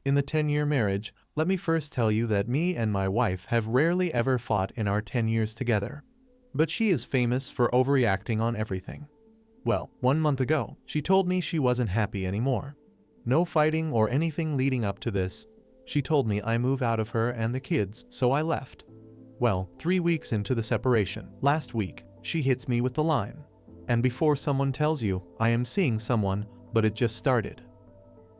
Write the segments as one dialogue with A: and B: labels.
A: In the 10-year marriage, let me first tell you that me and my wife have rarely ever fought in our 10 years together. But she is famous for overreacting on everything. Well, 1 month ago, she told me she wasn't happy anymore. No fighting or anything leading up to this. She told me I move out of her and the kids, so I left. Well, 3 weeks into the separation, last week, she hits me with the line. And before someone tells you, I am seeing someone, but it just started.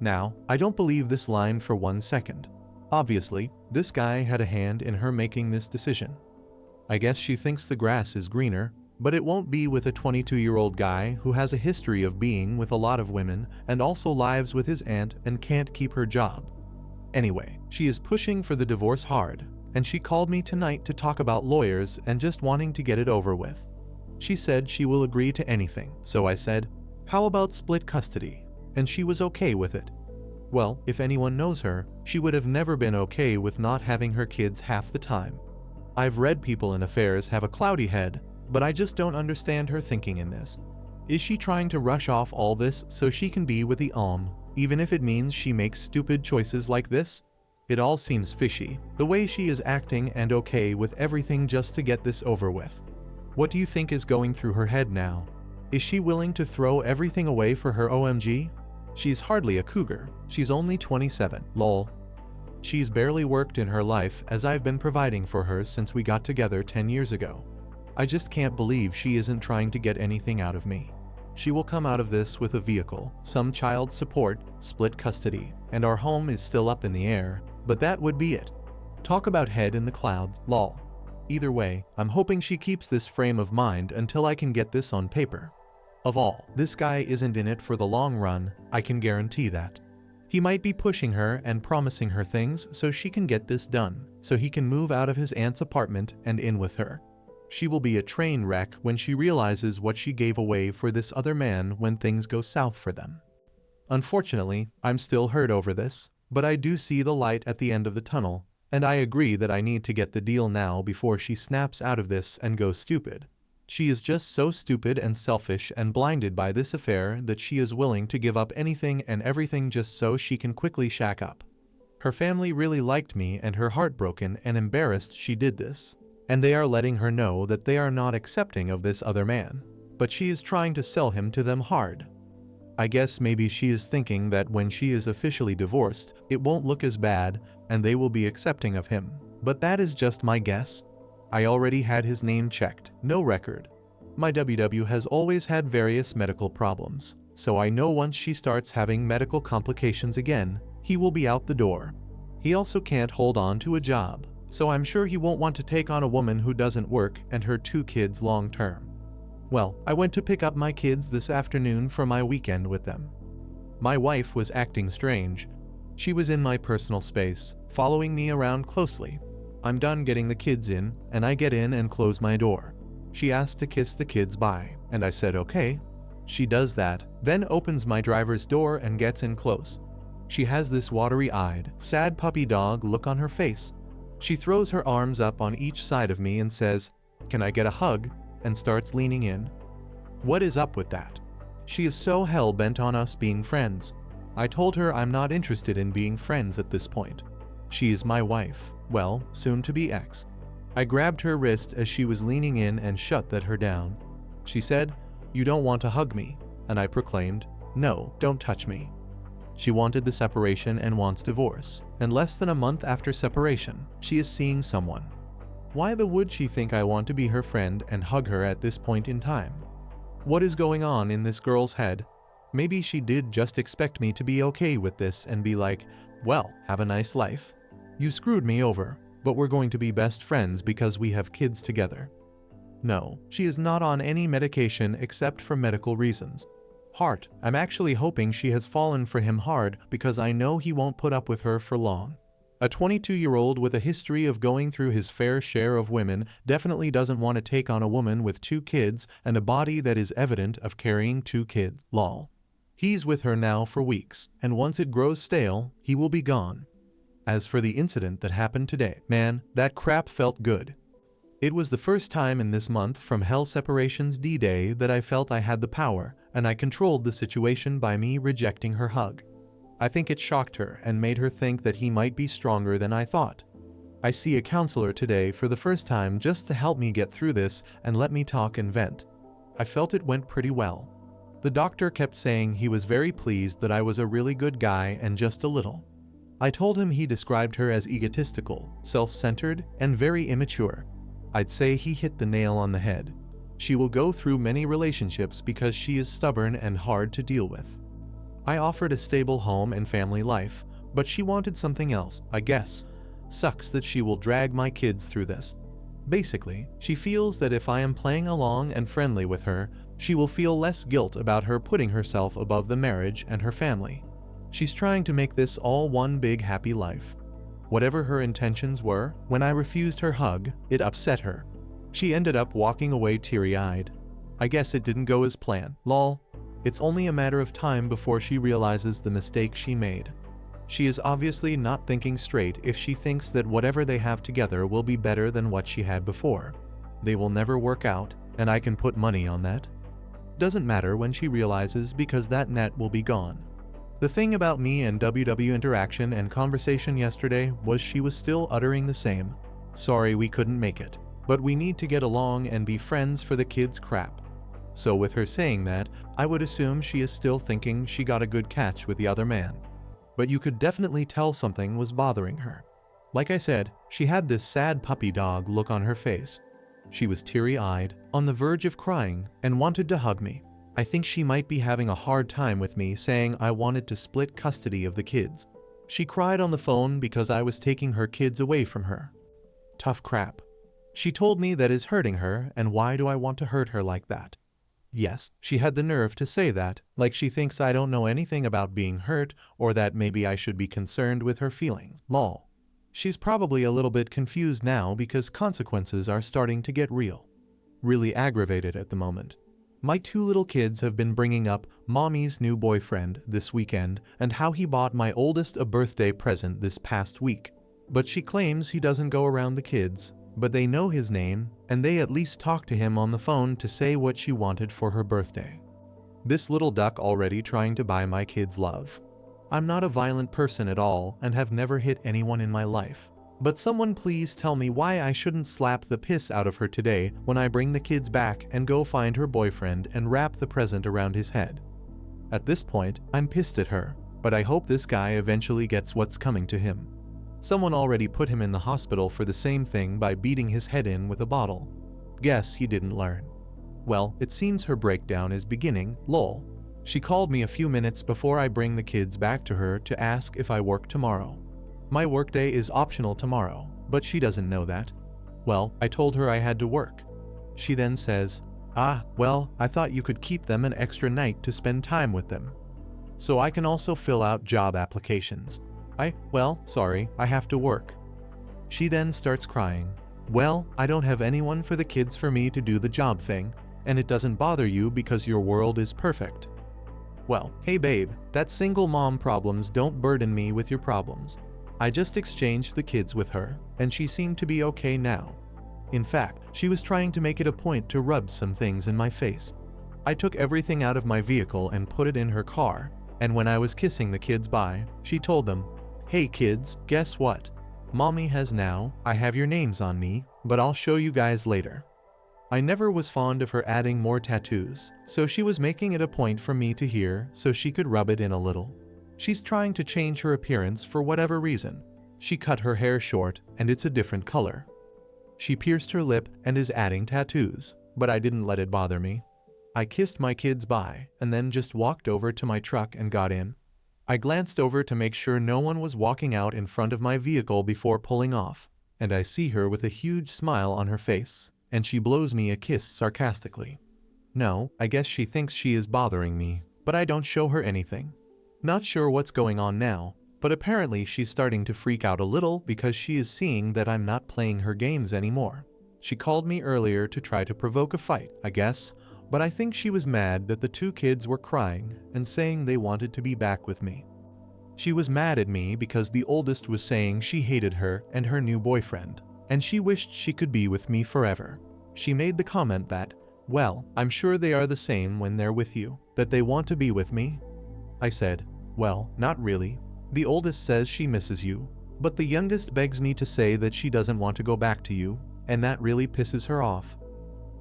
A: Now, I don't believe this line for 1 second. Obviously, this guy had a hand in her making this decision. I guess she thinks the grass is greener, but it won't be with a 22-year-old guy who has a history of being with a lot of women and also lives with his aunt and can't keep her job. Anyway, she is pushing for the divorce hard, and she called me tonight to talk about lawyers and just wanting to get it over with. She said she will agree to anything, so I said, how about split custody? And she was okay with it. Well, if anyone knows her, she would have never been okay with not having her kids half the time. I've read people in affairs have a cloudy head, but I just don't understand her thinking in this. Is she trying to rush off all this so she can be with the even if it means she makes stupid choices like this? It all seems fishy, the way she is acting and okay with everything just to get this over with. What do you think is going through her head now? Is she willing to throw everything away for her OMG? She's hardly a cougar, she's only 27, lol. She's barely worked in her life as I've been providing for her since we got together 10 years ago. I just can't believe she isn't trying to get anything out of me. She will come out of this with a vehicle, some child support, split custody, and our home is still up in the air, but that would be it. Talk about head in the clouds, lol. Either way, I'm hoping she keeps this frame of mind until I can get this on paper. Of all, this guy isn't in it for the long run, I can guarantee that. He might be pushing her and promising her things so she can get this done, so he can move out of his aunt's apartment and in with her. She will be a train wreck when she realizes what she gave away for this other man when things go south for them. Unfortunately, I'm still hurt over this, but I do see the light at the end of the tunnel, and I agree that I need to get the deal now before she snaps out of this and goes stupid. She is just so stupid and selfish and blinded by this affair that she is willing to give up anything and everything just so she can quickly shack up. Her family really liked me and her heartbroken and embarrassed she did this, and they are letting her know that they are not accepting of this other man, but she is trying to sell him to them hard. I guess maybe she is thinking that when she is officially divorced, it won't look as bad and they will be accepting of him, but that is just my guess. I already had his name checked, no record. My WW has always had various medical problems, so I know once she starts having medical complications again, he will be out the door. He also can't hold on to a job, so I'm sure he won't want to take on a woman who doesn't work and her 2 kids long term. Well, I went to pick up my kids this afternoon for my weekend with them. My wife was acting strange. She was in my personal space, following me around closely. I'm done getting the kids in, and I get in and close my door. She asked to kiss the kids bye, and I said okay. She does that, then opens my driver's door and gets in close. She has this watery-eyed, sad puppy dog look on her face. She throws her arms up on each side of me and says, "Can I get a hug?" and starts leaning in. What is up with that? She is so hell-bent on us being friends. I told her I'm not interested in being friends at this point. She is my wife, well, soon-to-be ex. I grabbed her wrist as she was leaning in and shut her down. She said, "You don't want to hug me," and I proclaimed, "No, don't touch me." She wanted the separation and wants divorce, and less than a month after separation, she is seeing someone. Why would she think I want to be her friend and hug her at this point in time? What is going on in this girl's head? Maybe she did just expect me to be okay with this and be like, "Well, have a nice life. You screwed me over, but we're going to be best friends because we have kids together." No, she is not on any medication except for medical reasons. Heart, I'm actually hoping she has fallen for him hard because I know he won't put up with her for long. A 22-year-old with a history of going through his fair share of women definitely doesn't want to take on a woman with 2 kids and a body that is evident of carrying 2 kids, lol. He's with her now for weeks, and once it grows stale, he will be gone. As for the incident that happened today, man, that crap felt good. It was the first time in this month from Hell Separation's D-Day that I felt I had the power, and I controlled the situation by me rejecting her hug. I think it shocked her and made her think that he might be stronger than I thought. I see a counselor today for the first time just to help me get through this and let me talk and vent. I felt it went pretty well. The doctor kept saying he was very pleased that I was a really good guy and just a little. I told him he described her as egotistical, self-centered, and very immature. I'd say he hit the nail on the head. She will go through many relationships because she is stubborn and hard to deal with. I offered a stable home and family life, but she wanted something else, I guess. Sucks that she will drag my kids through this. Basically, she feels that if I am playing along and friendly with her, she will feel less guilt about her putting herself above the marriage and her family. She's trying to make this all one big happy life. Whatever her intentions were, when I refused her hug, it upset her. She ended up walking away teary-eyed. I guess it didn't go as planned, lol. It's only a matter of time before she realizes the mistake she made. She is obviously not thinking straight if she thinks that whatever they have together will be better than what she had before. They will never work out, and I can put money on that. Doesn't matter when she realizes because that net will be gone. The thing about me and WW interaction and conversation yesterday was she was still uttering the same, "Sorry we couldn't make it, but we need to get along and be friends for the kids" crap. So with her saying that, I would assume she is still thinking she got a good catch with the other man. But you could definitely tell something was bothering her. Like I said, she had this sad puppy dog look on her face. She was teary-eyed, on the verge of crying, and wanted to hug me. I think she might be having a hard time with me saying I wanted to split custody of the kids. She cried on the phone because I was taking her kids away from her. Tough crap. She told me that is hurting her, and why do I want to hurt her like that? Yes, she had the nerve to say that, like she thinks I don't know anything about being hurt or that maybe I should be concerned with her feelings, lol. She's probably a little bit confused now because consequences are starting to get real. Really aggravated at the moment. My two little kids have been bringing up mommy's new boyfriend this weekend and how he bought my oldest a birthday present this past week. But she claims he doesn't go around the kids, but they know his name and they at least talk to him on the phone to say what she wanted for her birthday. This little duck already trying to buy my kids love. I'm not a violent person at all and have never hit anyone in my life. But someone please tell me why I shouldn't slap the piss out of her today when I bring the kids back and go find her boyfriend and wrap the present around his head. At this point, I'm pissed at her, but I hope this guy eventually gets what's coming to him. Someone already put him in the hospital for the same thing by beating his head in with a bottle. Guess he didn't learn. Well, it seems her breakdown is beginning, lol. She called me a few minutes before I bring the kids back to her to ask if I work tomorrow. My workday is optional tomorrow, but she doesn't know that. Well, I told her I had to work. She then says, well, I thought you could keep them an extra night to spend time with them. So I can also fill out job applications. Sorry, I have to work. She then starts crying. Well, I don't have anyone for the kids for me to do the job thing, and it doesn't bother you because your world is perfect. Well, hey babe, that single mom problems don't burden me with your problems. I just exchanged the kids with her, and she seemed to be okay now. In fact, she was trying to make it a point to rub some things in my face. I took everything out of my vehicle and put it in her car, and when I was kissing the kids bye, she told them, "Hey kids, guess what? Mommy has now, I have your names on me, but I'll show you guys later." I never was fond of her adding more tattoos, so she was making it a point for me to hear so she could rub it in a little. She's trying to change her appearance for whatever reason. She cut her hair short and it's a different color. She pierced her lip and is adding tattoos, but I didn't let it bother me. I kissed my kids bye and then just walked over to my truck and got in. I glanced over to make sure no one was walking out in front of my vehicle before pulling off, and I see her with a huge smile on her face, and she blows me a kiss sarcastically. No, I guess she thinks she is bothering me, but I don't show her anything. Not sure what's going on now, but apparently she's starting to freak out a little because she is seeing that I'm not playing her games anymore. She called me earlier to try to provoke a fight, I guess, but I think she was mad that the two kids were crying and saying they wanted to be back with me. She was mad at me because the oldest was saying she hated her and her new boyfriend, and she wished she could be with me forever. She made the comment that, well, I'm sure they are the same when they're with you, that they want to be with me. I said, Well, not really. The oldest says she misses you, but the youngest begs me to say that she doesn't want to go back to you, and that really pisses her off.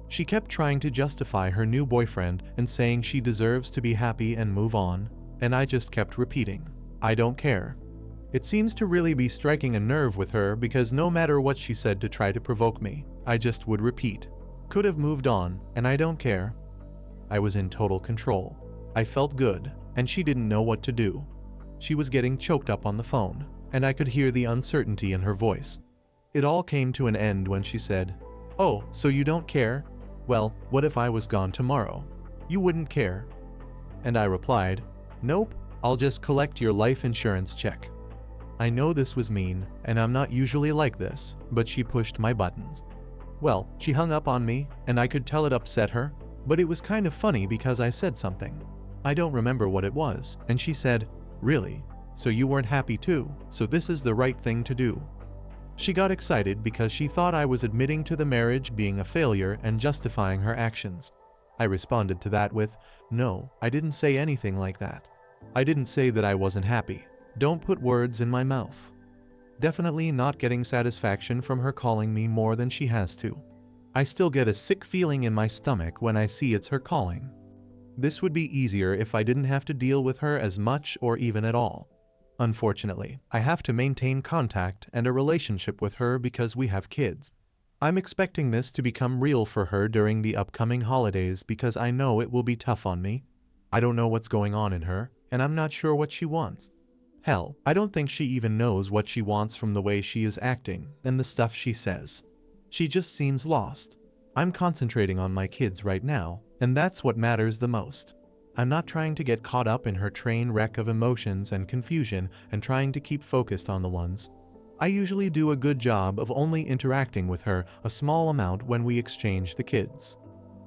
A: She kept trying to justify her new boyfriend and saying she deserves to be happy and move on, and I just kept repeating, I don't care. It seems to really be striking a nerve with her because no matter what she said to try to provoke me, I just would repeat, could have moved on, and I don't care. I was in total control. I felt good, and she didn't know what to do. She was getting choked up on the phone, and I could hear the uncertainty in her voice. It all came to an end when she said, "Oh, so you don't care? Well, what if I was gone tomorrow? You wouldn't care." And I replied, "Nope, I'll just collect your life insurance check." I know this was mean, and I'm not usually like this, but she pushed my buttons. Well, she hung up on me, and I could tell it upset her, but it was kind of funny because I said something. I don't remember what it was, and she said, "Really? So you weren't happy too, so this is the right thing to do." She got excited because she thought I was admitting to the marriage being a failure and justifying her actions. I responded to that with, "No, I didn't say anything like that. I didn't say that I wasn't happy. Don't put words in my mouth." Definitely not getting satisfaction from her calling me more than she has to. I still get a sick feeling in my stomach when I see it's her calling. This would be easier if I didn't have to deal with her as much or even at all. Unfortunately, I have to maintain contact and a relationship with her because we have kids. I'm expecting this to become real for her during the upcoming holidays because I know it will be tough on me. I don't know what's going on in her, and I'm not sure what she wants. Hell, I don't think she even knows what she wants from the way she is acting and the stuff she says. She just seems lost. I'm concentrating on my kids right now, and that's what matters the most. I'm not trying to get caught up in her train wreck of emotions and confusion and trying to keep focused on the ones. I usually do a good job of only interacting with her a small amount when we exchange the kids.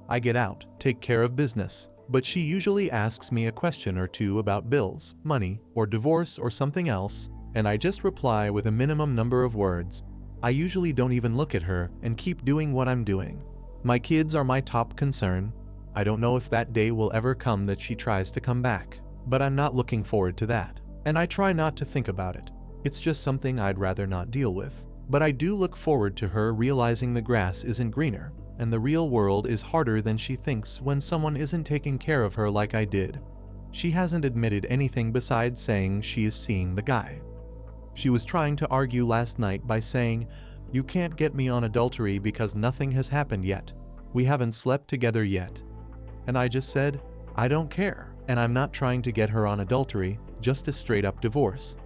A: I get out, take care of business, but she usually asks me a question or two about bills, money, or divorce or something else, and I just reply with a minimum number of words. I usually don't even look at her and keep doing what I'm doing. My kids are my top concern. I don't know if that day will ever come that she tries to come back, but I'm not looking forward to that, and I try not to think about it. It's just something I'd rather not deal with. But I do look forward to her realizing the grass isn't greener, and the real world is harder than she thinks when someone isn't taking care of her like I did. She hasn't admitted anything besides saying she is seeing the guy. She was trying to argue last night by saying, "You can't get me on adultery because nothing has happened yet. We haven't slept together yet." And I just said, I don't care, and I'm not trying to get her on adultery, just a straight-up divorce.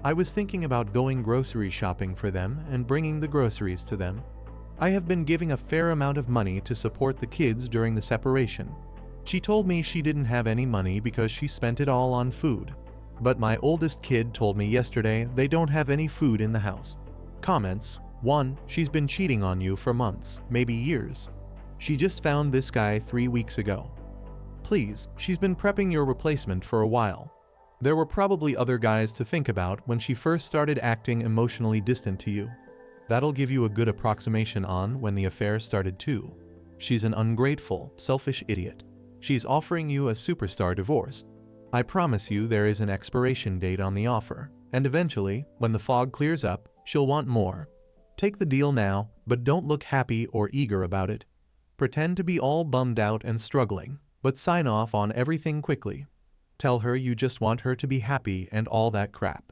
A: I was thinking about going grocery shopping for them and bringing the groceries to them. I have been giving a fair amount of money to support the kids during the separation. She told me she didn't have any money because she spent it all on food. But my oldest kid told me yesterday they don't have any food in the house. Comments: 1. She's been cheating on you for months, maybe years. She just found this guy 3 weeks ago. Please, she's been prepping your replacement for a while. There were probably other guys to think about when she first started acting emotionally distant to you. That'll give you a good approximation on when the affair started too. She's an ungrateful, selfish idiot. She's offering you a superstar divorce. I promise you there is an expiration date on the offer, and eventually, when the fog clears up, she'll want more. Take the deal now, but don't look happy or eager about it. Pretend to be all bummed out and struggling, but sign off on everything quickly. Tell her you just want her to be happy and all that crap.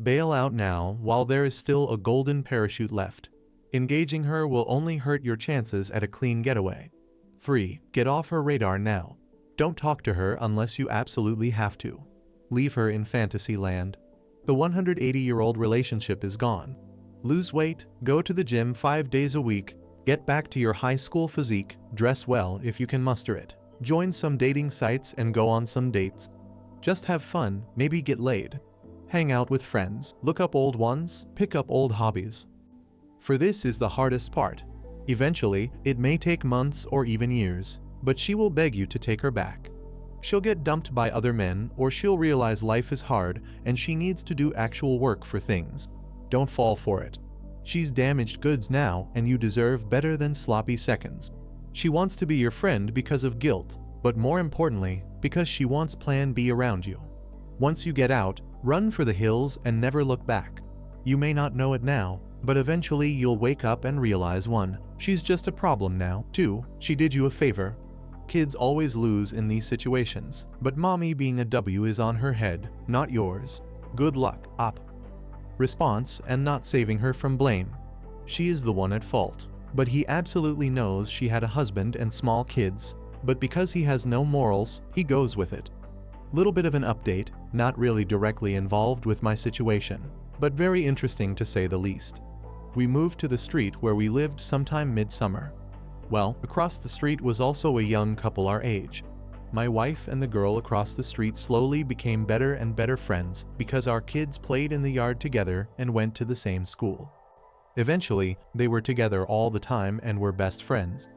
A: Bail out now while there is still a golden parachute left. Engaging her will only hurt your chances at a clean getaway. 3. Get off her radar now. Don't talk to her unless you absolutely have to. Leave her in fantasy land. The 180-year-old relationship is gone. Lose weight, go to the gym 5 days a week, get back to your high school physique, dress well if you can muster it. Join some dating sites and go on some dates. Just have fun, maybe get laid. Hang out with friends, look up old ones, pick up old hobbies. For this is the hardest part. Eventually, it may take months or even years, but she will beg you to take her back. She'll get dumped by other men, or she'll realize life is hard and she needs to do actual work for things. Don't fall for it. She's damaged goods now, and you deserve better than sloppy seconds. She wants to be your friend because of guilt, but more importantly, because she wants Plan B around you. Once you get out, run for the hills and never look back. You may not know it now, but eventually you'll wake up and realize 1. She's just a problem now. 2. She did you a favor. Kids always lose in these situations, but mommy being a W is on her head, not yours. Good luck, op. Response and not saving her from blame. She is the one at fault, but he absolutely knows she had a husband and small kids, but because he has no morals, he goes with it. Little bit of an update, not really directly involved with my situation, but very interesting to say the least. We moved to the street where we lived sometime midsummer. Well, across the street was also a young couple our age. My wife and the girl across the street slowly became better and better friends because our kids played in the yard together and went to the same school. Eventually, they were together all the time and were best friends.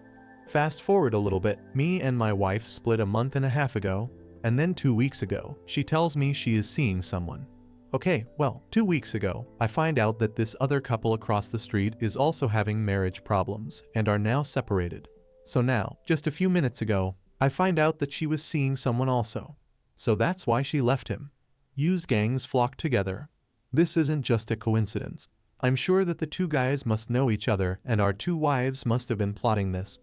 A: Fast forward a little bit, me and my wife split a month and a half ago, and then 2 weeks ago, she tells me she is seeing someone. Okay, well, 2 weeks ago, I find out that this other couple across the street is also having marriage problems and are now separated. So now, just a few minutes ago, I find out that she was seeing someone also. So that's why she left him. Used gangs flock together. This isn't just a coincidence. I'm sure that the two guys must know each other and our two wives must have been plotting this.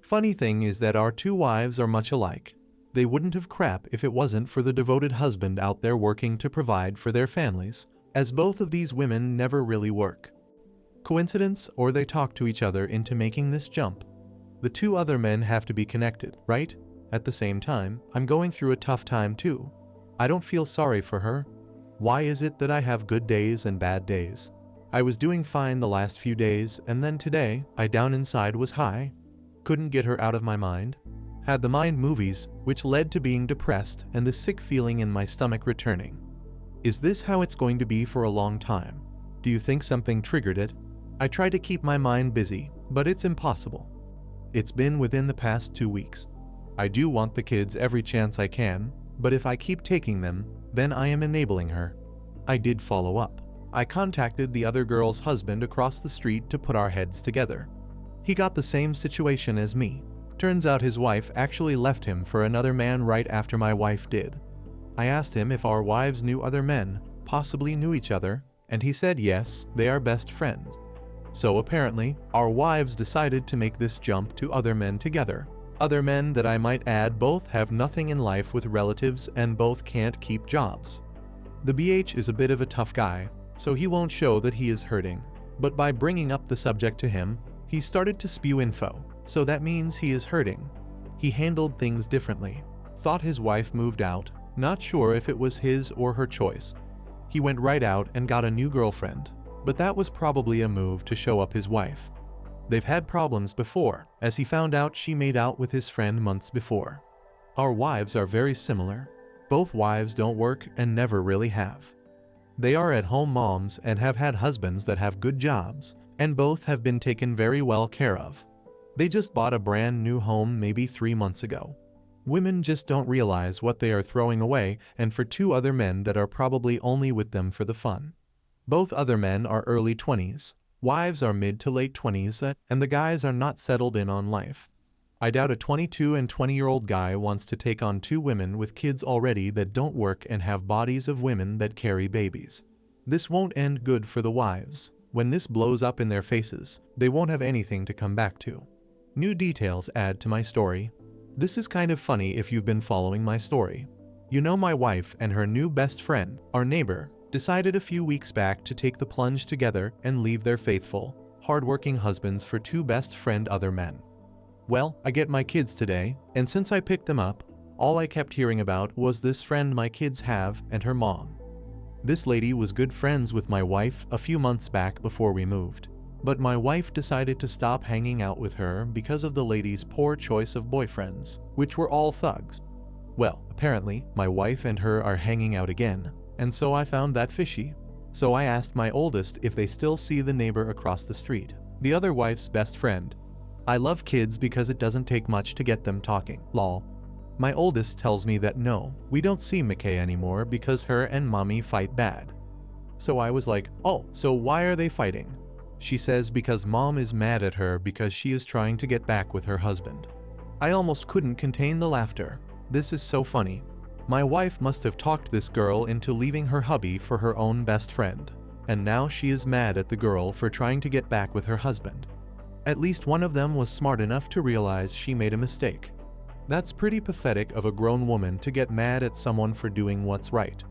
A: Funny thing is that our two wives are much alike. They wouldn't have crap if it wasn't for the devoted husband out there working to provide for their families, as both of these women never really work. Coincidence, or they talk to each other into making this jump? The two other men have to be connected, right? At the same time, I'm going through a tough time too. I don't feel sorry for her. Why is it that I have good days and bad days? I was doing fine the last few days, and then today, I down inside was high. Couldn't get her out of my mind. Had the mind movies, which led to being depressed and the sick feeling in my stomach returning. Is this how it's going to be for a long time? Do you think something triggered it? I try to keep my mind busy, but it's impossible. It's been within the past 2 weeks. I do want the kids every chance I can, but if I keep taking them, then I am enabling her. I did follow up. I contacted the other girl's husband across the street to put our heads together. He got the same situation as me. Turns out his wife actually left him for another man right after my wife did. I asked him if our wives knew other men, possibly knew each other, and he said yes, they are best friends. So apparently, our wives decided to make this jump to other men together. Other men that I might add both have nothing in life with relatives and both can't keep jobs. The BH is a bit of a tough guy, so he won't show that he is hurting. But by bringing up the subject to him, he started to spew info. So that means he is hurting. He handled things differently. Thought his wife moved out, not sure if it was his or her choice. He went right out and got a new girlfriend, but that was probably a move to show up his wife. They've had problems before, as he found out she made out with his friend months before. Our wives are very similar. Both wives don't work and never really have. They are at-home moms and have had husbands that have good jobs, and both have been taken very well care of. They just bought a brand new home maybe 3 months ago. Women just don't realize what they are throwing away, and for two other men that are probably only with them for the fun. Both other men are early 20s, wives are mid to late 20s, and the guys are not settled in on life. I doubt a 22 and 20-year-old guy wants to take on two women with kids already that don't work and have bodies of women that carry babies. This won't end good for the wives. When this blows up in their faces, they won't have anything to come back to. New details add to my story. This is kind of funny if you've been following my story. You know, my wife and her new best friend, our neighbor, decided a few weeks back to take the plunge together and leave their faithful, hardworking husbands for two best friend other men. Well, I get my kids today, and since I picked them up, all I kept hearing about was this friend my kids have and her mom. This lady was good friends with my wife a few months back before we moved. But my wife decided to stop hanging out with her because of the lady's poor choice of boyfriends, which were all thugs. Well, apparently, my wife and her are hanging out again, and so I found that fishy. So I asked my oldest if they still see the neighbor across the street, the other wife's best friend. I love kids because it doesn't take much to get them talking, lol. My oldest tells me that no, we don't see McKay anymore because her and mommy fight bad. So I was like, oh, so why are they fighting? She says because mom is mad at her because she is trying to get back with her husband. I almost couldn't contain the laughter. This is so funny. My wife must have talked this girl into leaving her hubby for her own best friend. And now she is mad at the girl for trying to get back with her husband. At least one of them was smart enough to realize she made a mistake. That's pretty pathetic of a grown woman to get mad at someone for doing what's right.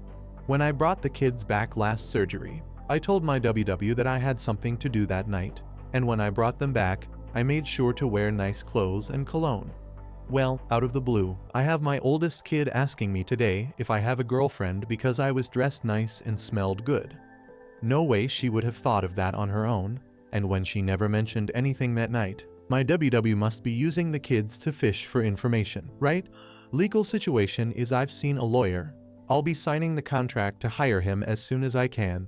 A: When I brought the kids back last surgery, I told my WW that I had something to do that night, and when I brought them back, I made sure to wear nice clothes and cologne. Well, out of the blue, I have my oldest kid asking me today if I have a girlfriend because I was dressed nice and smelled good. No way she would have thought of that on her own, and when she never mentioned anything that night, my WW must be using the kids to fish for information, right? Legal situation is I've seen a lawyer. I'll be signing the contract to hire him as soon as I can.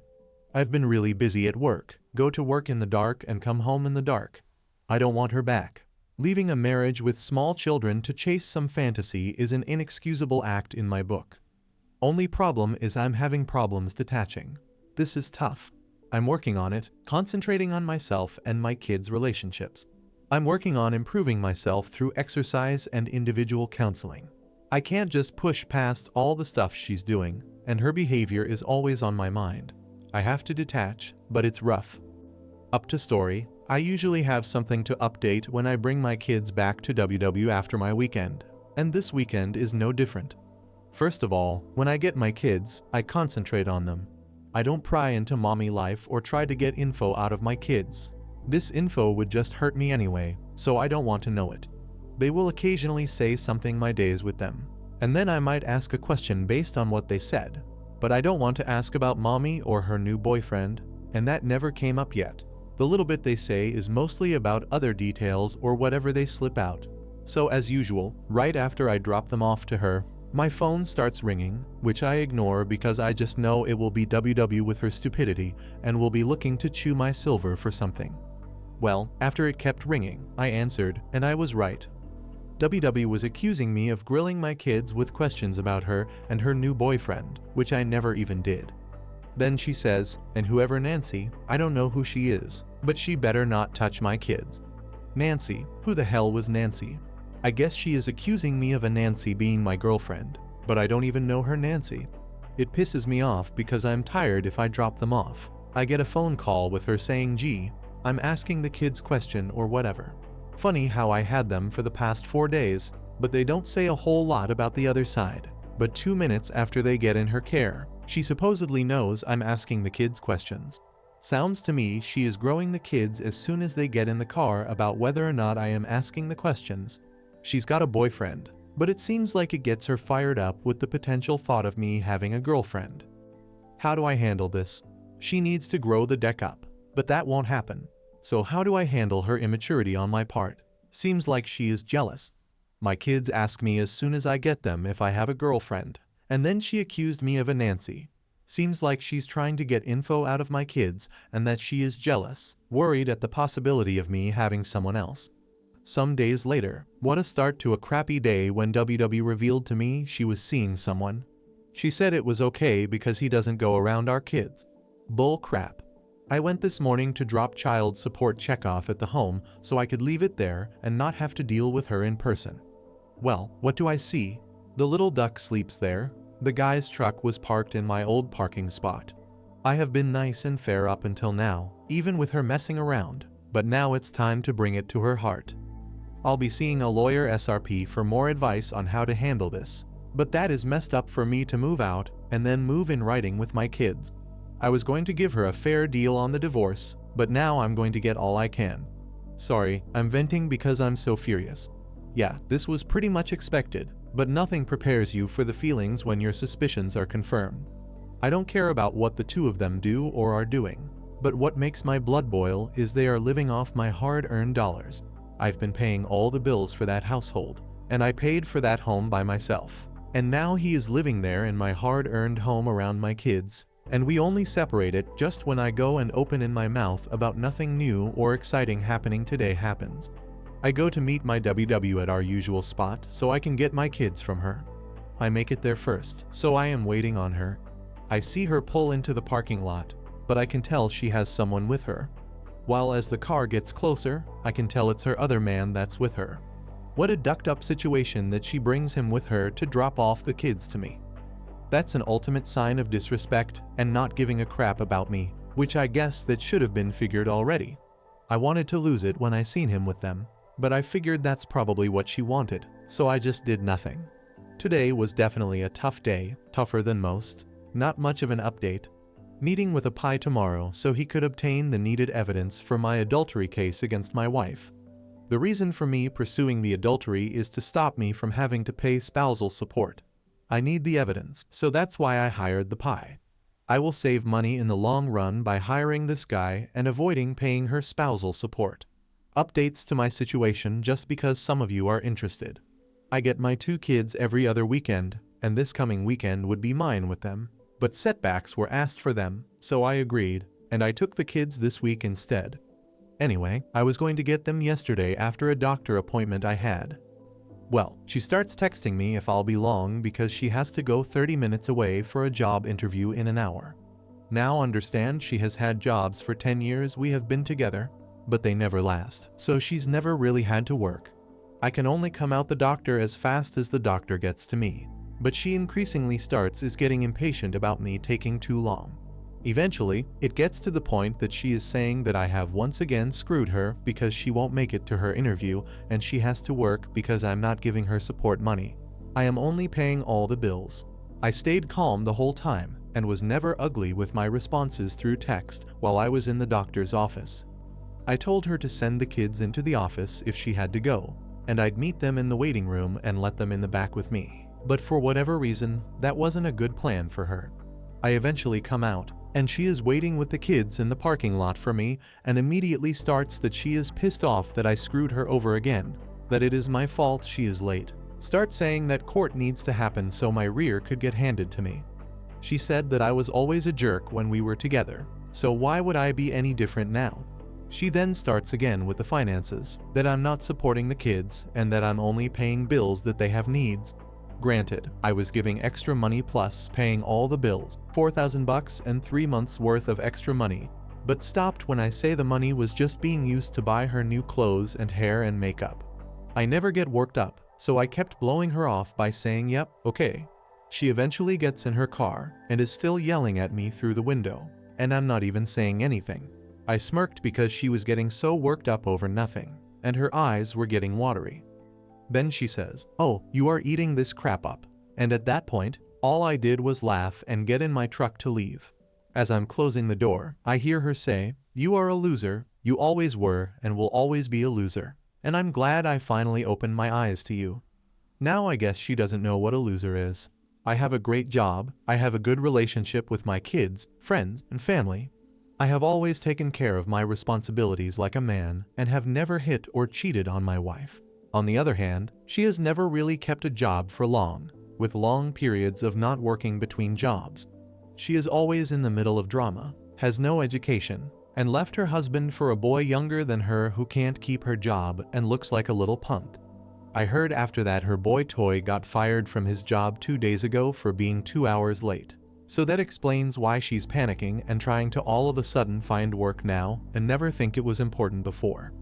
A: I've been really busy at work, go to work in the dark and come home in the dark. I don't want her back. Leaving a marriage with small children to chase some fantasy is an inexcusable act in my book. Only problem is I'm having problems detaching. This is tough. I'm working on it, concentrating on myself and my kids' relationships. I'm working on improving myself through exercise and individual counseling. I can't just push past all the stuff she's doing, and her behavior is always on my mind. I have to detach, but it's rough. Up to story, I usually have something to update when I bring my kids back to WW after my weekend, and this weekend is no different. First of all, when I get my kids, I concentrate on them. I don't pry into mommy life or try to get info out of my kids. This info would just hurt me anyway, so I don't want to know it. They will occasionally say something my days with them, and then I might ask a question based on what they said, but I don't want to ask about mommy or her new boyfriend, and that never came up yet. The little bit they say is mostly about other details or whatever they slip out. So as usual, right after I drop them off to her, my phone starts ringing, which I ignore because I just know it will be WW with her stupidity and will be looking to chew my silver for something. Well, after it kept ringing, I answered, and I was right. WW was accusing me of grilling my kids with questions about her and her new boyfriend, which I never even did. Then she says, and whoever Nancy, I don't know who she is, but she better not touch my kids. Nancy, who the hell was Nancy? I guess she is accusing me of a Nancy being my girlfriend, but I don't even know her Nancy. It pisses me off because I'm tired if I drop them off. I get a phone call with her saying, gee, I'm asking the kids question or whatever. Funny how I had them for the past 4 days, but they don't say a whole lot about the other side. But 2 minutes after they get in her care, she supposedly knows I'm asking the kids questions. Sounds to me she is growing the kids as soon as they get in the car about whether or not I am asking the questions. She's got a boyfriend, but it seems like it gets her fired up with the potential thought of me having a girlfriend. How do I handle this? She needs to grow the deck up, but that won't happen. So how do I handle her immaturity on my part? Seems like she is jealous. My kids ask me as soon as I get them if I have a girlfriend, and then she accused me of a Nancy. Seems like she's trying to get info out of my kids and that she is jealous, worried at the possibility of me having someone else. Some days later, what a start to a crappy day when WW revealed to me she was seeing someone. She said it was okay because he doesn't go around our kids. Bull crap. I went this morning to drop child support checkoff at the home so I could leave it there and not have to deal with her in person. Well, what do I see? The little duck sleeps there. The guy's truck was parked in my old parking spot. I have been nice and fair up until now, even with her messing around, but now it's time to bring it to her heart. I'll be seeing a lawyer SRP for more advice on how to handle this, but that is messed up for me to move out and then move in writing with my kids. I was going to give her a fair deal on the divorce, but now I'm going to get all I can. Sorry, I'm venting because I'm so furious. Yeah, this was pretty much expected, but nothing prepares you for the feelings when your suspicions are confirmed. I don't care about what the two of them do or are doing, but what makes my blood boil is they are living off my hard-earned dollars. I've been paying all the bills for that household, and I paid for that home by myself. And now he is living there in my hard-earned home around my kids, and we only separate it just when I go and open in my mouth about nothing new or exciting happening today happens. I go to meet my WW at our usual spot so I can get my kids from her. I make it there first, so I am waiting on her. I see her pull into the parking lot, but I can tell she has someone with her. While as the car gets closer, I can tell it's her other man that's with her. What a ducked up situation that she brings him with her to drop off the kids to me. That's an ultimate sign of disrespect and not giving a crap about me, which I guess that should have been figured already. I wanted to lose it when I seen him with them, but I figured that's probably what she wanted, so I just did nothing. Today was definitely a tough day, tougher than most. Not much of an update. Meeting with a pie tomorrow so he could obtain the needed evidence for my adultery case against my wife. The reason for me pursuing the adultery is to stop me from having to pay spousal support. I need the evidence, so that's why I hired the pie. I will save money in the long run by hiring this guy and avoiding paying her spousal support. Updates to my situation just because some of you are interested. I get my 2 kids every other weekend, and this coming weekend would be mine with them. But setbacks were asked for them, so I agreed, and I took the kids this week instead. Anyway, I was going to get them yesterday after a doctor appointment I had. Well, she starts texting me if I'll be long because she has to go 30 minutes away for a job interview in an hour. Now understand she has had jobs for 10 years we have been together, but they never last, so she's never really had to work. I can only come out the doctor as fast as the doctor gets to me, but she increasingly starts getting impatient about me taking too long. Eventually, it gets to the point that she is saying that I have once again screwed her because she won't make it to her interview and she has to work because I'm not giving her support money. I am only paying all the bills. I stayed calm the whole time and was never ugly with my responses through text while I was in the doctor's office. I told her to send the kids into the office if she had to go, and I'd meet them in the waiting room and let them in the back with me. But for whatever reason, that wasn't a good plan for her. I eventually come out, and she is waiting with the kids in the parking lot for me and immediately starts that she is pissed off that I screwed her over again, that it is my fault she is late. Start saying that court needs to happen so my rear could get handed to me. She said that I was always a jerk when we were together, so why would I be any different now? She then starts again with the finances, that I'm not supporting the kids and that I'm only paying bills that they have needs. Granted, I was giving extra money plus paying all the bills, $4,000 and 3 months worth of extra money, but stopped when I say the money was just being used to buy her new clothes and hair and makeup. I never get worked up, so I kept blowing her off by saying yep, okay. She eventually gets in her car and is still yelling at me through the window, and I'm not even saying anything. I smirked because she was getting so worked up over nothing, and her eyes were getting watery. Then she says, "Oh, you are eating this crap up." And at that point, all I did was laugh and get in my truck to leave. As I'm closing the door, I hear her say, "You are a loser, you always were and will always be a loser, and I'm glad I finally opened my eyes to you." Now I guess she doesn't know what a loser is. I have a great job, I have a good relationship with my kids, friends, and family. I have always taken care of my responsibilities like a man and have never hit or cheated on my wife. On the other hand, she has never really kept a job for long, with long periods of not working between jobs. She is always in the middle of drama, has no education, and left her husband for a boy younger than her who can't keep her job and looks like a little punk. I heard after that her boy toy got fired from his job 2 days ago for being 2 hours late. So that explains why she's panicking and trying to all of a sudden find work now and never think it was important before.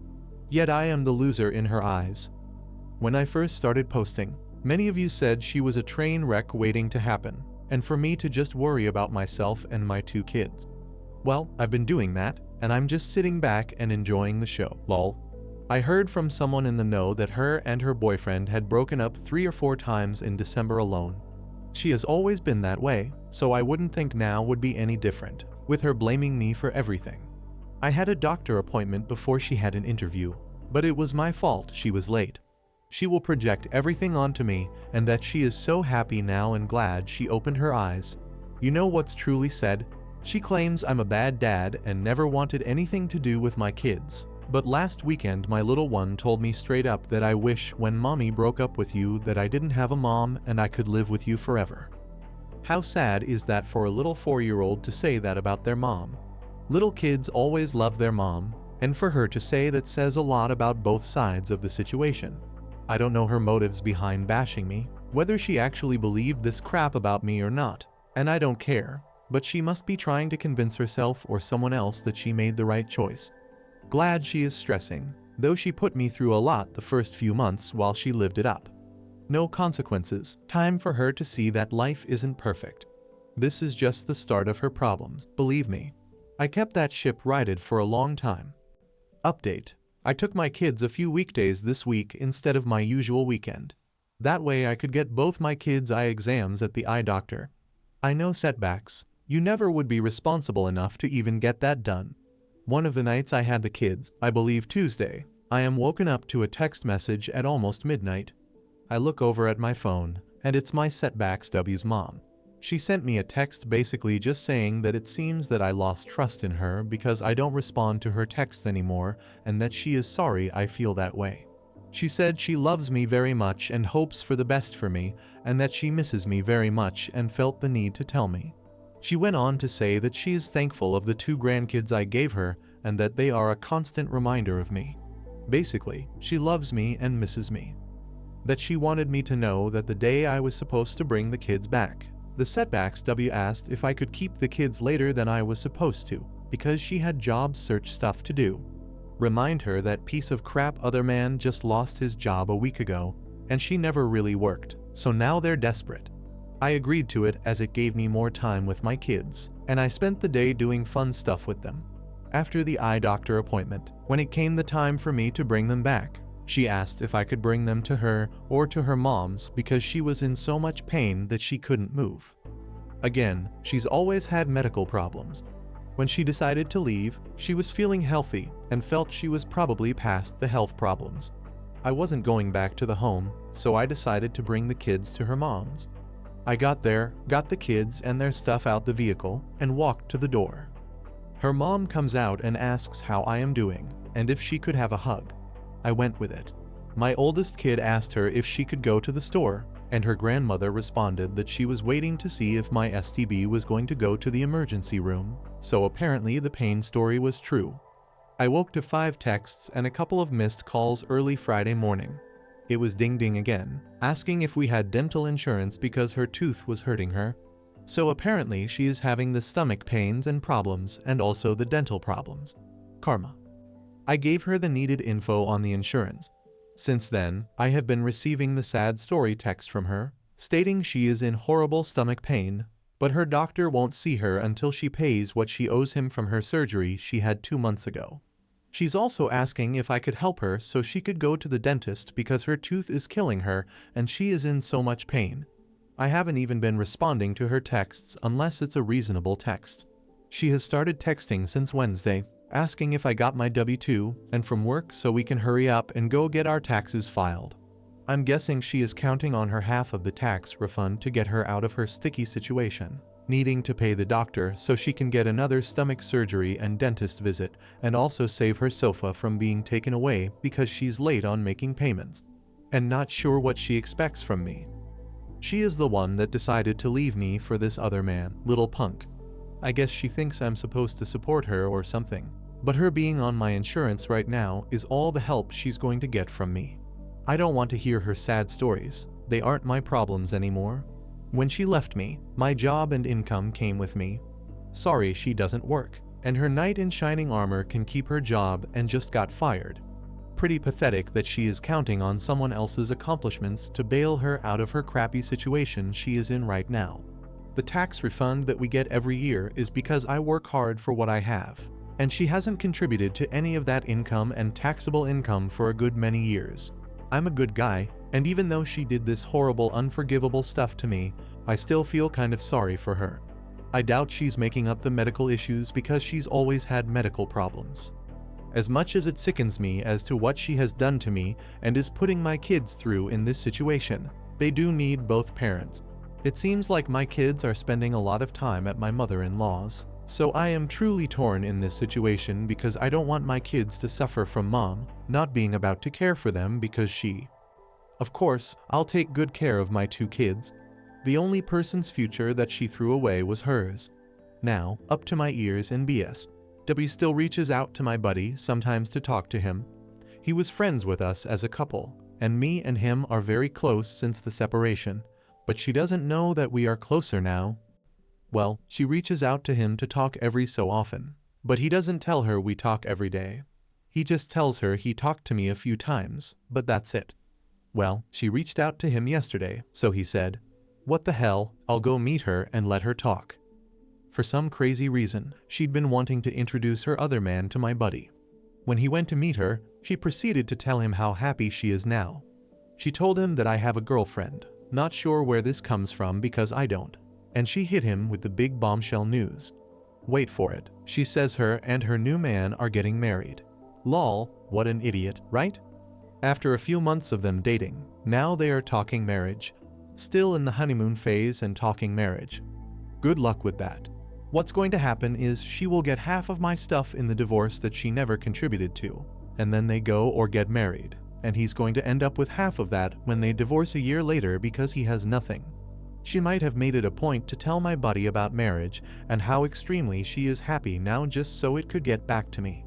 A: Yet I am the loser in her eyes. When I first started posting, many of you said she was a train wreck waiting to happen, and for me to just worry about myself and my 2 kids. Well, I've been doing that, and I'm just sitting back and enjoying the show, lol. I heard from someone in the know that her and her boyfriend had broken up 3 or 4 times in December alone. She has always been that way, so I wouldn't think now would be any different, with her blaming me for everything. I had a doctor appointment before she had an interview, but it was my fault she was late. She will project everything onto me and that she is so happy now and glad she opened her eyes. You know what's truly said? She claims I'm a bad dad and never wanted anything to do with my kids. But last weekend my little one told me straight up that I wish when mommy broke up with you that I didn't have a mom and I could live with you forever. How sad is that for a little 4-year-old to say that about their mom? Little kids always love their mom, and for her to say that says a lot about both sides of the situation. I don't know her motives behind bashing me, whether she actually believed this crap about me or not, and I don't care, but she must be trying to convince herself or someone else that she made the right choice. Glad she is stressing. though she put me through a lot the first few months while she lived it up. No consequences, time for her to see that life isn't perfect. This is just the start of her problems, believe me. I kept that ship righted for a long time. Update. I took my kids a few weekdays this week instead of my usual weekend. That way I could get both my kids' eye exams at the eye doctor. I know setbacks. You never would be responsible enough to even get that done. One of the nights I had the kids, I believe Tuesday, I am woken up to a text message at almost midnight. I look over at my phone, and it's my setbacks W's mom. She sent me a text basically just saying that it seems that I lost trust in her because I don't respond to her texts anymore and that she is sorry I feel that way. She said she loves me very much and hopes for the best for me and that she misses me very much and felt the need to tell me. She went on to say that she is thankful of the 2 grandkids I gave her and that they are a constant reminder of me. Basically, she loves me and misses me. That she wanted me to know that the day I was supposed to bring the kids back, the setbacks W asked if I could keep the kids later than I was supposed to, because she had job search stuff to do. Remind her that piece of crap other man just lost his job a week ago, and she never really worked, so now they're desperate. I agreed to it as it gave me more time with my kids, and I spent the day doing fun stuff with them. After the eye doctor appointment, when it came the time for me to bring them back, she asked if I could bring them to her or to her mom's because she was in so much pain that she couldn't move. Again, she's always had medical problems. When she decided to leave, she was feeling healthy and felt she was probably past the health problems. I wasn't going back to the home, so I decided to bring the kids to her mom's. I got there, got the kids and their stuff out the vehicle, and walked to the door. Her mom comes out and asks how I am doing, and if she could have a hug. I went with it. My oldest kid asked her if she could go to the store, and her grandmother responded that she was waiting to see if my STB was going to go to the emergency room, so apparently the pain story was true. I woke to 5 texts and a couple of missed calls early Friday morning. It was ding ding again, asking if we had dental insurance because her tooth was hurting her. So apparently she is having the stomach pains and problems and also the dental problems. Karma. I gave her the needed info on the insurance. Since then, I have been receiving the sad story text from her, stating she is in horrible stomach pain, but her doctor won't see her until she pays what she owes him from her surgery she had 2 months ago. She's also asking if I could help her so she could go to the dentist because her tooth is killing her and she is in so much pain. I haven't even been responding to her texts unless it's a reasonable text. She has started texting since Wednesday, asking if I got my W-2 and from work so we can hurry up and go get our taxes filed. I'm guessing she is counting on her half of the tax refund to get her out of her sticky situation, needing to pay the doctor so she can get another stomach surgery and dentist visit and also save her sofa from being taken away because she's late on making payments and not sure what she expects from me. She is the one that decided to leave me for this other man, little punk. I guess she thinks I'm supposed to support her or something, but her being on my insurance right now is all the help she's going to get from me. I don't want to hear her sad stories. They aren't my problems anymore. When she left me, my job and income came with me. Sorry she doesn't work, and her knight in shining armor can keep her job and just got fired. Pretty pathetic that she is counting on someone else's accomplishments to bail her out of her crappy situation she is in right now. The tax refund that we get every year is because I work hard for what I have, and she hasn't contributed to any of that income and taxable income for a good many years. I'm a good guy, and even though she did this horrible, unforgivable stuff to me, I still feel kind of sorry for her. I doubt she's making up the medical issues because she's always had medical problems. As much as it sickens me as to what she has done to me and is putting my kids through in this situation, they do need both parents. It seems like my kids are spending a lot of time at my mother-in-law's, so I am truly torn in this situation because I don't want my kids to suffer from mom not being about to care for them because she. Of course, I'll take good care of my 2 kids. The only person's future that she threw away was hers. Now, up to my ears in BS. W still reaches out to my buddy sometimes to talk to him. He was friends with us as a couple, and me and him are very close since the separation, but she doesn't know that we are closer now. Well, she reaches out to him to talk every so often, but he doesn't tell her we talk every day. He just tells her he talked to me a few times, but that's it. Well, she reached out to him yesterday, so he said, "What the hell, I'll go meet her and let her talk." For some crazy reason, she'd been wanting to introduce her other man to my buddy. When he went to meet her, she proceeded to tell him how happy she is now. She told him that I have a girlfriend, not sure where this comes from because I don't, and she hit him with the big bombshell news. Wait for it, she says her and her new man are getting married. Lol, what an idiot, right? After a few months of them dating, now they are talking marriage. Still in the honeymoon phase and talking marriage. Good luck with that. What's going to happen is she will get half of my stuff in the divorce that she never contributed to, and then they go or get married, and he's going to end up with half of that when they divorce a year later because he has nothing. She might have made it a point to tell my buddy about marriage and how extremely she is happy now just so it could get back to me.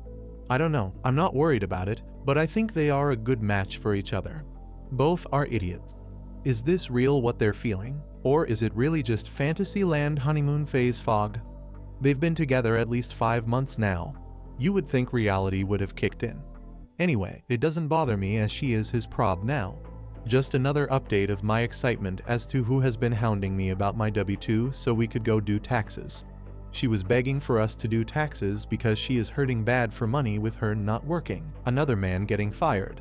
A: I don't know, I'm not worried about it, but I think they are a good match for each other. Both are idiots. Is this real what they're feeling? Or is it really just Fantasyland honeymoon phase fog? They've been together at least 5 months now. You would think reality would have kicked in. Anyway, it doesn't bother me as she is his prob now. Just another update of my excitement as to who has been hounding me about my W-2 so we could go do taxes. She was begging for us to do taxes because she is hurting bad for money with her not working, another man getting fired.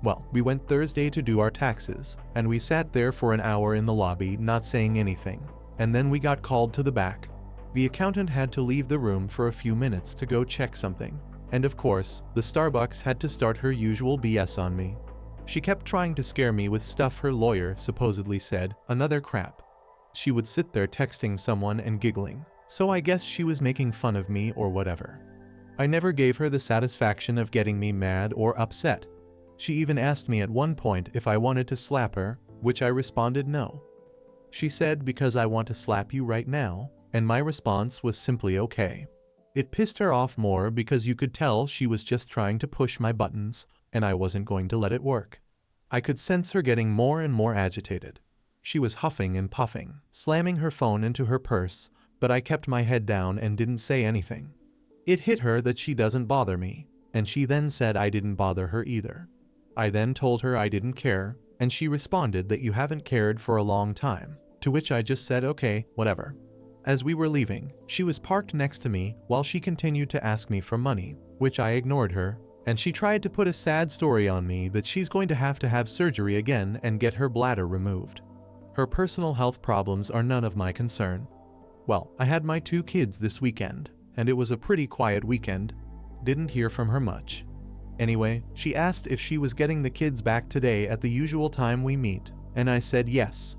A: Well, we went Thursday to do our taxes, and we sat there for an hour in the lobby not saying anything, and then we got called to the back. The accountant had to leave the room for a few minutes to go check something, and of course, the Starbucks had to start her usual BS on me. She kept trying to scare me with stuff her lawyer supposedly said, another crap. She would sit there texting someone and giggling, so I guess she was making fun of me or whatever. I never gave her the satisfaction of getting me mad or upset. She even asked me at one point if I wanted to slap her, which I responded no. She said because I want to slap you right now, and my response was simply okay. It pissed her off more because you could tell she was just trying to push my buttons, and I wasn't going to let it work. I could sense her getting more and more agitated. She was huffing and puffing, slamming her phone into her purse, but I kept my head down and didn't say anything. It hit her that she doesn't bother me, and she then said I didn't bother her either. I then told her I didn't care, and she responded that you haven't cared for a long time, to which I just said okay, whatever. As we were leaving, she was parked next to me while she continued to ask me for money, which I ignored her, and she tried to put a sad story on me that she's going to have surgery again and get her bladder removed. Her personal health problems are none of my concern. Well, I had my 2 kids this weekend, and it was a pretty quiet weekend. Didn't hear from her much. Anyway, she asked if she was getting the kids back today at the usual time we meet, and I said yes.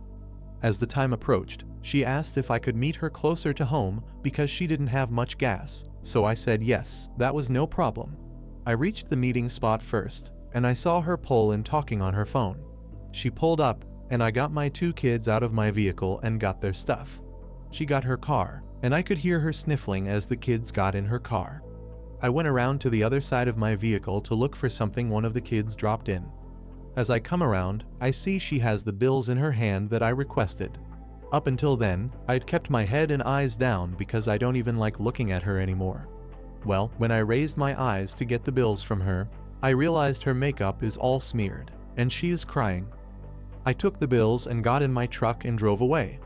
A: As the time approached, she asked if I could meet her closer to home because she didn't have much gas, so I said yes, that was no problem. I reached the meeting spot first, and I saw her pull in talking on her phone. She pulled up, and I got my 2 kids out of my vehicle and got their stuff. She got her car, and I could hear her sniffling as the kids got in her car. I went around to the other side of my vehicle to look for something one of the kids dropped in. As I come around, I see she has the bills in her hand that I requested. Up until then, I'd kept my head and eyes down because I don't even like looking at her anymore. Well, when I raised my eyes to get the bills from her, I realized her makeup is all smeared, and she is crying. I took the bills and got in my truck and drove away.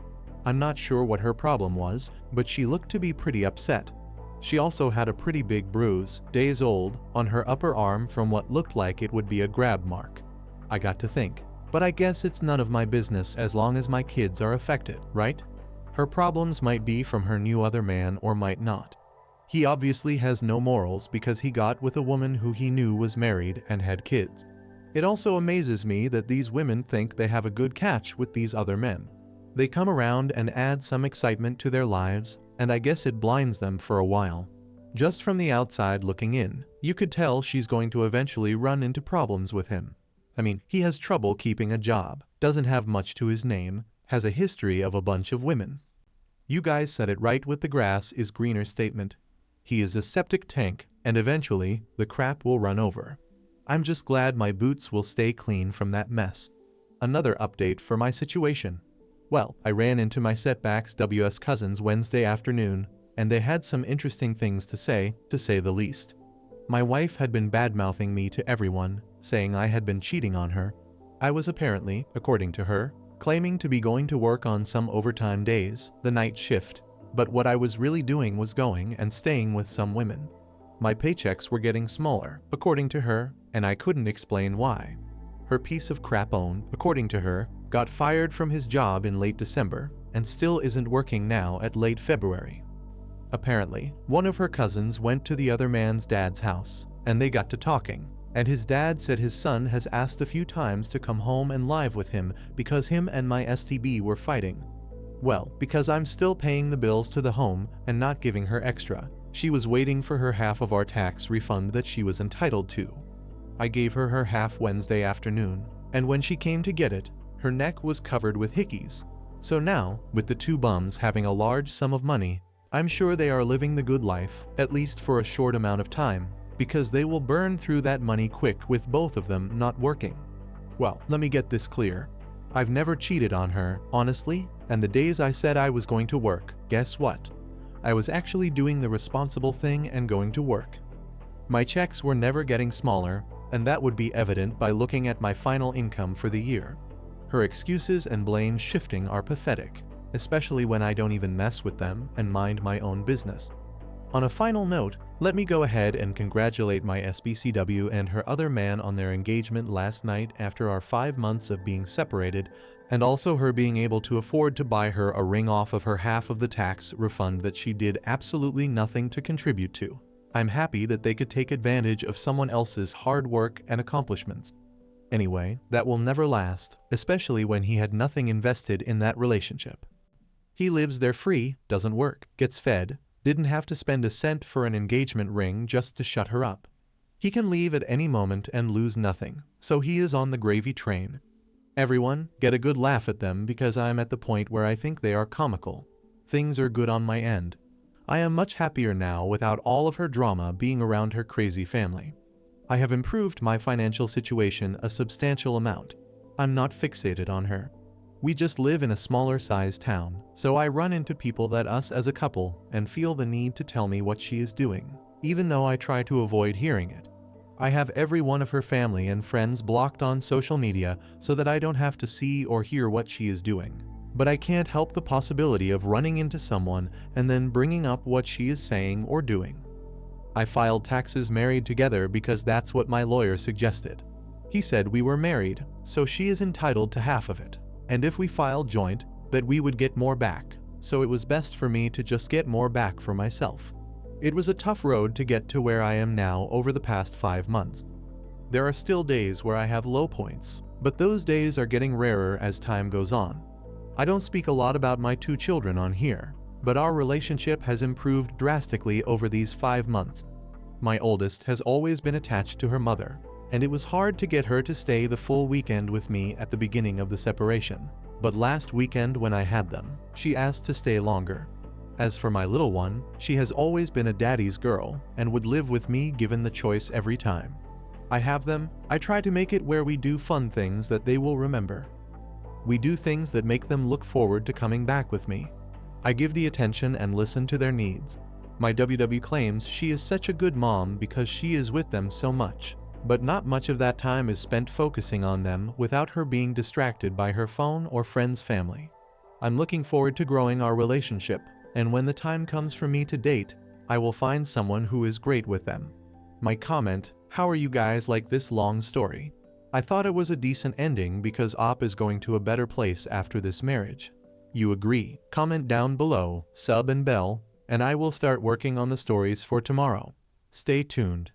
A: I'm not sure what her problem was, but she looked to be pretty upset. She also had a pretty big bruise, days old, on her upper arm from what looked like it would be a grab mark. I got to think, but I guess it's none of my business as long as my kids are affected, right? Her problems might be from her new other man or might not. He obviously has no morals because he got with a woman who he knew was married and had kids. It also amazes me that these women think they have a good catch with these other men. They come around and add some excitement to their lives, and I guess it blinds them for a while. Just from the outside looking in, you could tell she's going to eventually run into problems with him. I mean, he has trouble keeping a job, doesn't have much to his name, has a history of a bunch of women. You guys said it right with the grass is greener statement. He is a septic tank, and eventually, the crap will run over. I'm just glad my boots will stay clean from that mess. Another update for my situation. Well, I ran into my setbacks WS cousins Wednesday afternoon, and they had some interesting things to say the least. My wife had been bad-mouthing me to everyone, saying I had been cheating on her. I was apparently, according to her, claiming to be going to work on some overtime days, the night shift, but what I was really doing was going and staying with some women. My paychecks were getting smaller, according to her, and I couldn't explain why. Her piece of crap own, according to her, got fired from his job in late December and still isn't working now at late February. Apparently, one of her cousins went to the other man's dad's house, and they got to talking, and his dad said his son has asked a few times to come home and live with him because him and my STB were fighting. Well, because I'm still paying the bills to the home and not giving her extra, she was waiting for her half of our tax refund that she was entitled to. I gave her her half Wednesday afternoon, and when she came to get it, her neck was covered with hickeys. So now, with the two bums having a large sum of money, I'm sure they are living the good life, at least for a short amount of time, because they will burn through that money quick with both of them not working. Well, let me get this clear. I've never cheated on her, honestly, and the days I said I was going to work, guess what? I was actually doing the responsible thing and going to work. My checks were never getting smaller, and that would be evident by looking at my final income for the year. Her excuses and blame shifting are pathetic, especially when I don't even mess with them and mind my own business. On a final note, let me go ahead and congratulate my SBCW and her other man on their engagement last night after our 5 months of being separated, and also her being able to afford to buy her a ring off of her half of the tax refund that she did absolutely nothing to contribute to. I'm happy that they could take advantage of someone else's hard work and accomplishments. Anyway, that will never last, especially when he had nothing invested in that relationship. He lives there free, doesn't work, gets fed, didn't have to spend a cent for an engagement ring just to shut her up. He can leave at any moment and lose nothing, so he is on the gravy train. Everyone, get a good laugh at them because I am at the point where I think they are comical. Things are good on my end. I am much happier now without all of her drama being around her crazy family. I have improved my financial situation a substantial amount. I'm not fixated on her. We just live in a smaller sized town, so I run into people that us as a couple and feel the need to tell me what she is doing, even though I try to avoid hearing it. I have every one of her family and friends blocked on social media so that I don't have to see or hear what she is doing. But I can't help the possibility of running into someone and then bringing up what she is saying or doing. I filed taxes married together because that's what my lawyer suggested. He said we were married, so she is entitled to half of it, and if we filed joint, that we would get more back, so it was best for me to just get more back for myself. It was a tough road to get to where I am now over the past 5 months. There are still days where I have low points, but those days are getting rarer as time goes on. I don't speak a lot about my 2 children on here, but our relationship has improved drastically over these 5 months. My oldest has always been attached to her mother, and it was hard to get her to stay the full weekend with me at the beginning of the separation. But last weekend when I had them, she asked to stay longer. As for my little one, she has always been a daddy's girl and would live with me given the choice every time. I have them, I try to make it where we do fun things that they will remember. We do things that make them look forward to coming back with me. I give the attention and listen to their needs. My WW claims she is such a good mom because she is with them so much, but not much of that time is spent focusing on them without her being distracted by her phone or friends' family. I'm looking forward to growing our relationship, and when the time comes for me to date, I will find someone who is great with them. My comment, how are you guys like this long story? I thought it was a decent ending because Op is going to a better place after this marriage. You agree? Comment down below, sub and bell, and I will start working on the stories for tomorrow. Stay tuned.